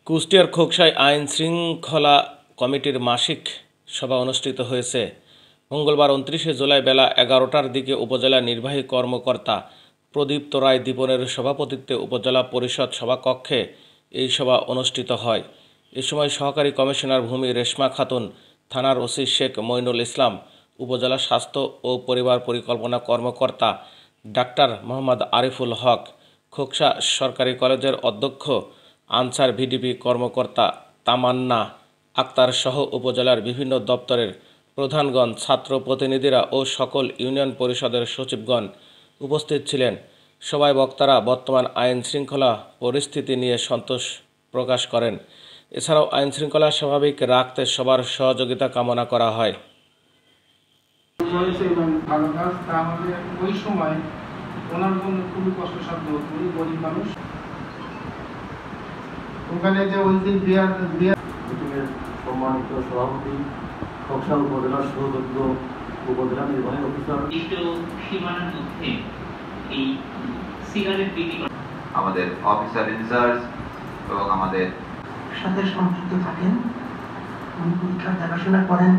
কুষ্টিয়ার খোকসায় আইন শৃঙ্খলা কমিটির মাসিক সভা অনুষ্ঠিত হয়েছে। মঙ্গলবার 29 জুলাই বেলা 11টার দিকে উপজেলা নির্বাহী কর্মকর্তা প্রদীপ্ত রায় দীপনের সভাপতিত্বে উপজেলা পরিষদ সভাকক্ষে এই সভা অনুষ্ঠিত হয়। এ সময় সহকারী কমিশনার ভূমি রেশমা খাতুন, থানার ওসি শেখ মইনুল ইসলাম, উপজেলা স্বাস্থ্য ও পরিবার পরিকল্পনা কর্মকর্তা ডাক্তার মোহাম্মদ আরিফুল হক, খোকসা সরকারি কলেজের অধ্যক্ষ আনসার ভিডিপি কর্মকর্তা তামান্না আক্তার সহ উপজেলার বিভিন্ন দপ্তরের প্রধানগণ, ছাত্র প্রতিনিধিরা ও সকল ইউনিয়ন পরিষদের সচিবগণ উপস্থিত ছিলেন। সবাই বক্তারা বর্তমান আইন শৃঙ্খলা পরিস্থিতি নিয়ে সন্তোষ প্রকাশ করেন। এছাড়াও আইন শৃঙ্খলা স্বাভাবিক রাখতে সবার সহযোগিতা কামনা করা হয়। ওখানে যে ওই দিন সম্মানিত সভাপতি, খোকসা উপজেলার সহযোগ্য উপজেলা নির্বাহী অফিসার, সীমানার মধ্যে এই সিগারেট বিক্রি আমাদের অফিসার ইনচার্জ এবং আমাদের সাথে সম্পৃক্ত থাকেন, উনি পরীক্ষার দেখাশোনা করেন।